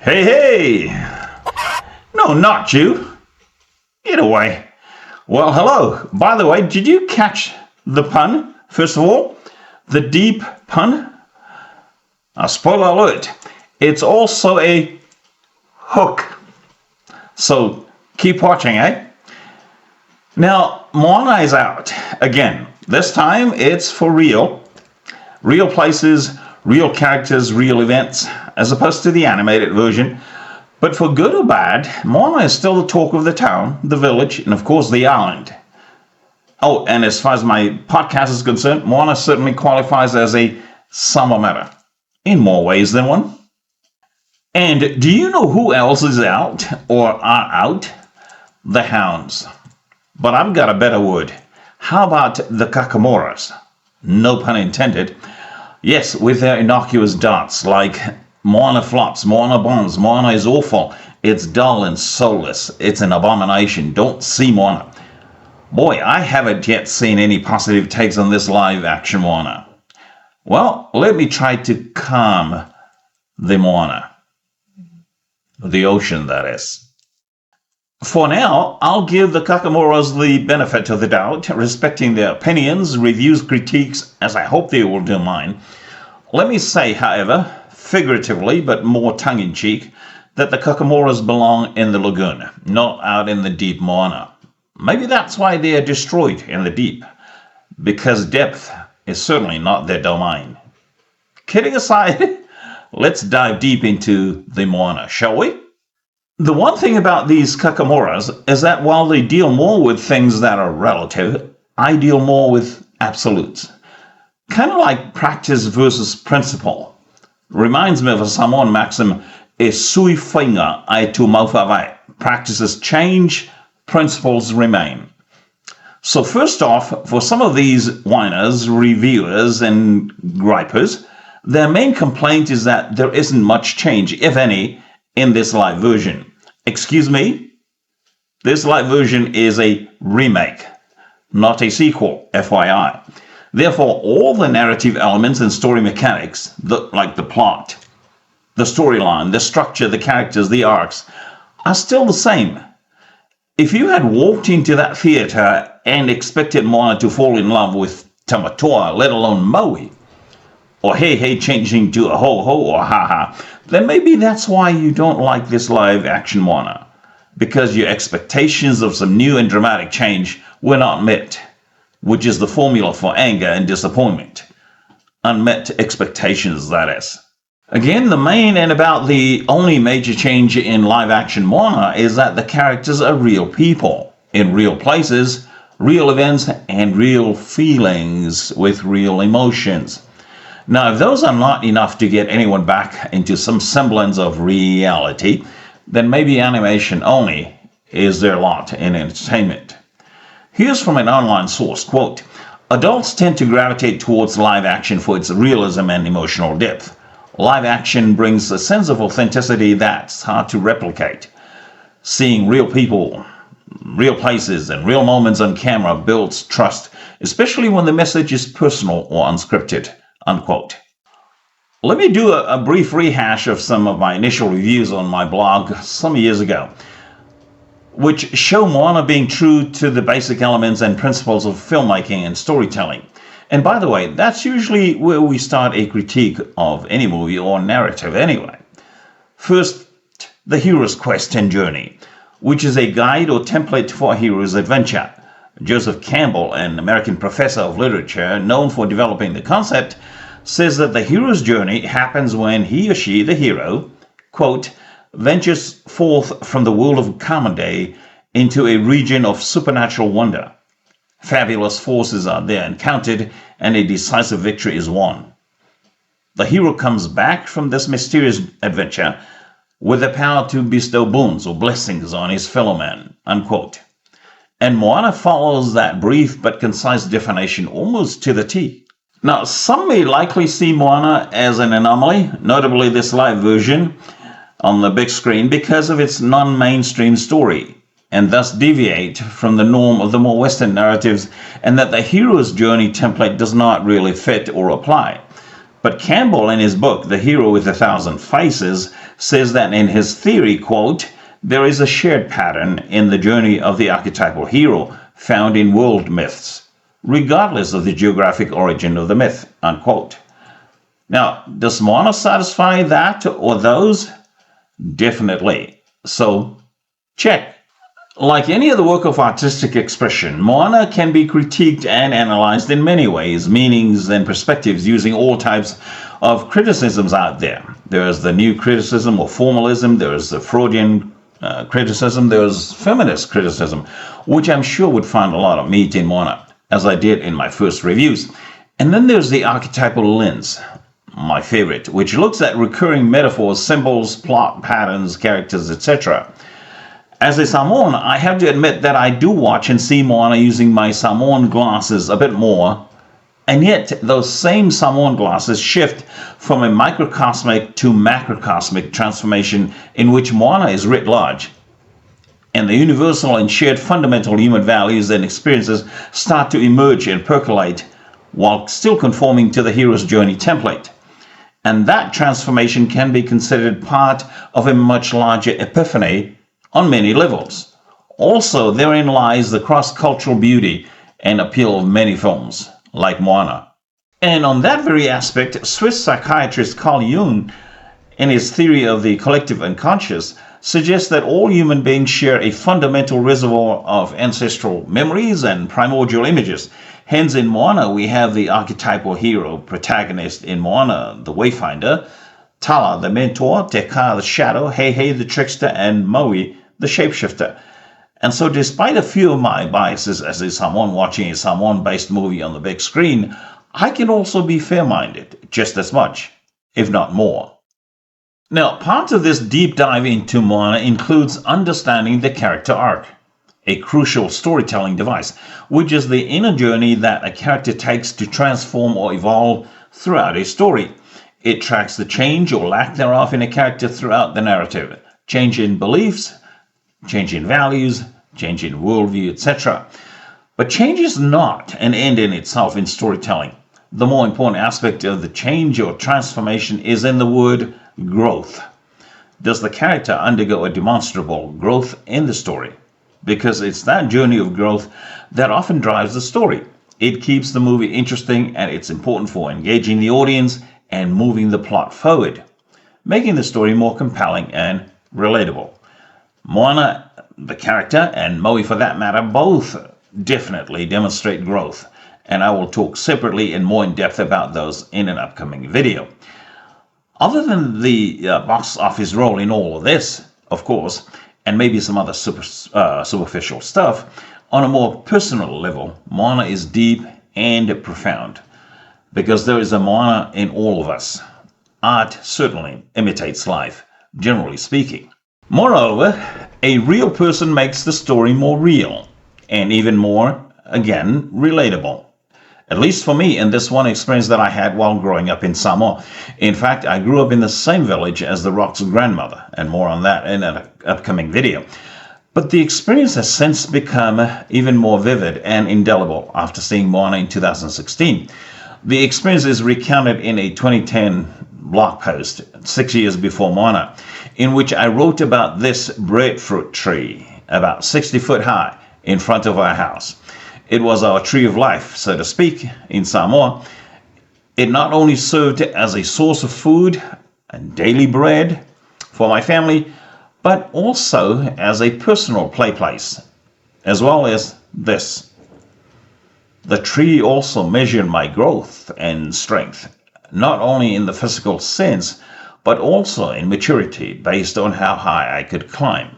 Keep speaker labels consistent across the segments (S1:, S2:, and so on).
S1: Hey, hey! No, not you. Get away. Well, hello. By the way, did you catch the pun? First of all, the deep pun. Spoiler alert. It's also a hook. So keep watching, eh? Now, Moana is out again. This time it's for real. Real places, real characters, real events, as opposed to the animated version. But for good or bad, Moana is still the talk of the town, the village, and of course the island. Oh, and as far as my podcast is concerned, Moana certainly qualifies as a summer matter, in more ways than one. And do you know who else is out, or are out? The hounds. But I've got a better word. How about the Kakamoras? No pun intended. Yes, with their innocuous darts like Moana flops, Moana bombs, Moana is awful, it's dull and soulless, it's an abomination, don't see Moana. Boy, I haven't yet seen any positive takes on this live action Moana. Well, let me try to calm the Moana. The ocean, that is. For now, I'll give the Kakamoras the benefit of the doubt, respecting their opinions, reviews, critiques, as I hope they will do mine. Let me say, however, figuratively but more tongue-in-cheek, that the Kakamoras belong in the lagoon, not out in the deep Moana. Maybe that's why they are destroyed in the deep, because depth is certainly not their domain. Kidding aside, let's dive deep into the Moana, shall we? The one thing about these Kakamoras is that while they deal more with things that are relative, I deal more with absolutes. Kind of like practice versus principle. Reminds me of a Samoan maxim, e sui whainga ai tu maufawai. Practices change, principles remain. So first off, for some of these whiners, reviewers, and gripers, their main complaint is that there isn't much change, if any, in this live version. Excuse me? This live version is a remake, not a sequel, FYI. Therefore, all the narrative elements and story mechanics, like the plot, the storyline, the structure, the characters, the arcs, are still the same. If you had walked into that theater and expected Moana to fall in love with Tamatoa, let alone Maui, or hey hey changing to a ho ho or ha ha, then maybe that's why you don't like this live action Moana, because your expectations of some new and dramatic change were not met, which is the formula for anger and disappointment. Unmet expectations, that is. Again, the main and about the only major change in live action Moana is that the characters are real people, in real places, real events, and real feelings with real emotions. Now, if those are not enough to get anyone back into some semblance of reality, then maybe animation only is their lot in entertainment. Here's from an online source, quote, adults tend to gravitate towards live action for its realism and emotional depth. Live action brings a sense of authenticity that's hard to replicate. Seeing real people, real places, and real moments on camera builds trust, especially when the message is personal or unscripted, unquote. Let me do a brief rehash of some of my initial reviews on my blog some years ago, which show Moana being true to the basic elements and principles of filmmaking and storytelling. And by the way, that's usually where we start a critique of any movie or narrative anyway. First, the hero's quest and journey, which is a guide or template for a hero's adventure. Joseph Campbell, an American professor of literature known for developing the concept, says that the hero's journey happens when he or she, the hero, quote, ventures forth from the world of common day into a region of supernatural wonder. Fabulous forces are there encountered, and a decisive victory is won. The hero comes back from this mysterious adventure with the power to bestow boons or blessings on his fellow man, unquote. And Moana follows that brief but concise definition almost to the T. Now, some may likely see Moana as an anomaly, notably this live version on the big screen, because of its non-mainstream story, and thus deviate from the norm of the more Western narratives, and that the hero's journey template does not really fit or apply. But Campbell, in his book, The Hero with a Thousand Faces, says that in his theory, quote, there is a shared pattern in the journey of the archetypal hero found in world myths, regardless of the geographic origin of the myth, unquote. Now, does Moana satisfy that or those? Definitely. So, check. Like any other work of artistic expression, Moana can be critiqued and analyzed in many ways, meanings and perspectives, using all types of criticisms out there. There's the new criticism or formalism, there's the Freudian criticism, there's feminist criticism, which I'm sure would find a lot of meat in Moana, as I did in my first reviews. And then there's the archetypal lens, my favorite, which looks at recurring metaphors, symbols, plot patterns, characters, etc. As a Samoan, I have to admit that I do watch and see Moana using my Samoan glasses a bit more, and yet those same Samoan glasses shift from a microcosmic to macrocosmic transformation in which Moana is writ large, and the universal and shared fundamental human values and experiences start to emerge and percolate while still conforming to the hero's journey template. And that transformation can be considered part of a much larger epiphany on many levels. Also, therein lies the cross-cultural beauty and appeal of many films, like Moana. And on that very aspect, Swiss psychiatrist Carl Jung, in his theory of the collective unconscious, suggests that all human beings share a fundamental reservoir of ancestral memories and primordial images. Hence, in Moana, we have the archetypal hero protagonist in Moana, the Wayfinder, Tala, the mentor, Te Kā, the shadow, Hei, the trickster, and Maui, the shapeshifter. And so, despite a few of my biases as a Samoan watching a Samoan-based movie on the big screen, I can also be fair-minded, just as much, if not more. Now, part of this deep dive into Moana includes understanding the character arc, a crucial storytelling device, which is the inner journey that a character takes to transform or evolve throughout a story. It tracks the change or lack thereof in a character throughout the narrative, change in beliefs, change in values, change in worldview, etc. But change is not an end in itself in storytelling. The more important aspect of the change or transformation is in the word growth. Does the character undergo a demonstrable growth in the story? Because it's that journey of growth that often drives the story. It keeps the movie interesting, and it's important for engaging the audience and moving the plot forward, making the story more compelling and relatable. Moana, the character, and Maui for that matter, both definitely demonstrate growth, and I will talk separately and more in depth about those in an upcoming video. Other than the box office role in all of this, of course, and maybe some other superficial stuff, on a more personal level, Moana is deep and profound, because there is a Moana in all of us. Art certainly imitates life, generally speaking. Moreover, a real person makes the story more real, and even more, again, relatable. At least for me, in this one experience that I had while growing up in Samoa. In fact, I grew up in the same village as the Rock's grandmother, and more on that in an upcoming video. But the experience has since become even more vivid and indelible after seeing Moana in 2016. The experience is recounted in a 2010 blog post, 6 years before Moana, in which I wrote about this breadfruit tree, about 60 foot high, in front of our house. It was our tree of life, so to speak, in Samoa. It not only served as a source of food and daily bread for my family, but also as a personal play place, as well as this. The tree also measured my growth and strength, not only in the physical sense, but also in maturity based on how high I could climb.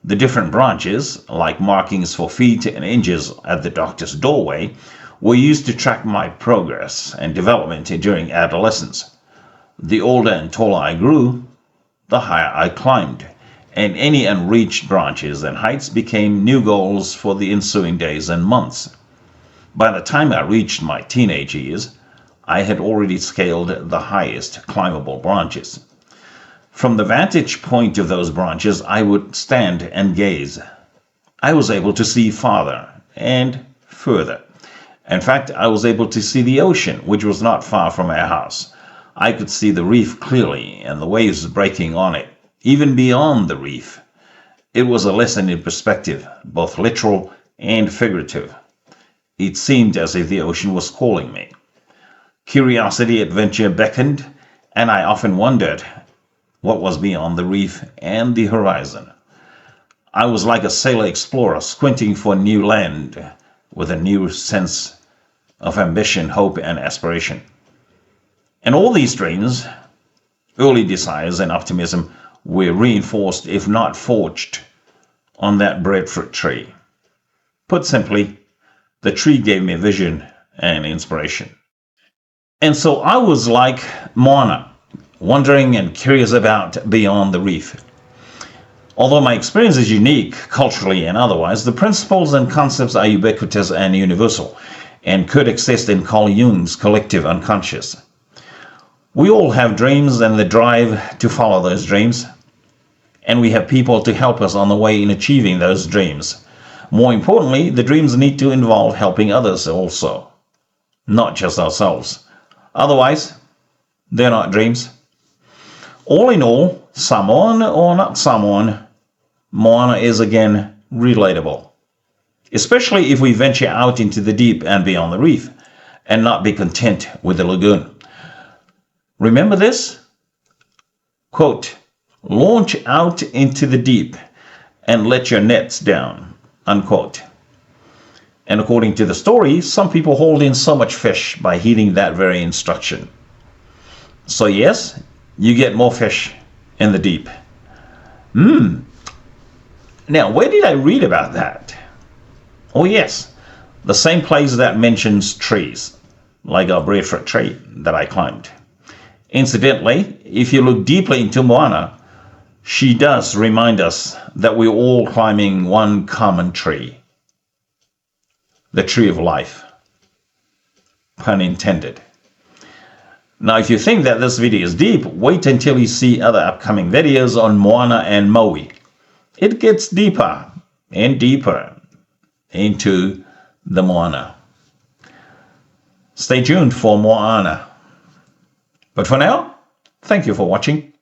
S1: The different branches, like markings for feet and inches at the doctor's doorway, were used to track my progress and development during adolescence. The older and taller I grew, the higher I climbed, and any unreached branches and heights became new goals for the ensuing days and months. By the time I reached my teenage years, I had already scaled the highest climbable branches. From the vantage point of those branches, I would stand and gaze. I was able to see farther and further. In fact, I was able to see the ocean, which was not far from our house. I could see the reef clearly and the waves breaking on it. even beyond the reef. It was a lesson in perspective, both literal and figurative. It seemed as if the ocean was calling me. Curiosity, adventure beckoned, and I often wondered what was beyond the reef and the horizon. I was like a sailor explorer squinting for new land with a new sense of ambition, hope, and aspiration. And all these dreams, early desires, and optimism were reinforced, if not forged, on that breadfruit tree. Put simply, the tree gave me vision and inspiration. And so I was like Moana, wondering and curious about beyond the reef. Although my experience is unique, culturally and otherwise, the principles and concepts are ubiquitous and universal, and could exist in Carl Jung's collective unconscious. We all have dreams and the drive to follow those dreams, and we have people to help us on the way in achieving those dreams. More importantly, the dreams need to involve helping others also, not just ourselves. Otherwise, they're not dreams. All in all, Samoan or not Samoan, Moana is again relatable, especially if we venture out into the deep and beyond the reef and not be content with the lagoon. Remember this? Quote, launch out into the deep and let your nets down, unquote. And according to the story, some people hold in so much fish by heeding that very instruction. So yes, you get more fish in the deep. Now, where did I read about that? Oh yes, the same place that mentions trees, like our breadfruit tree that I climbed. Incidentally, if you look deeply into Moana, she does remind us that we're all climbing one common tree. The tree of life. Pun intended. Now, if you think that this video is deep, wait until you see other upcoming videos on Moana and Maui. It gets deeper and deeper into the Moana. Stay tuned for Moana. But for now, thank you for watching.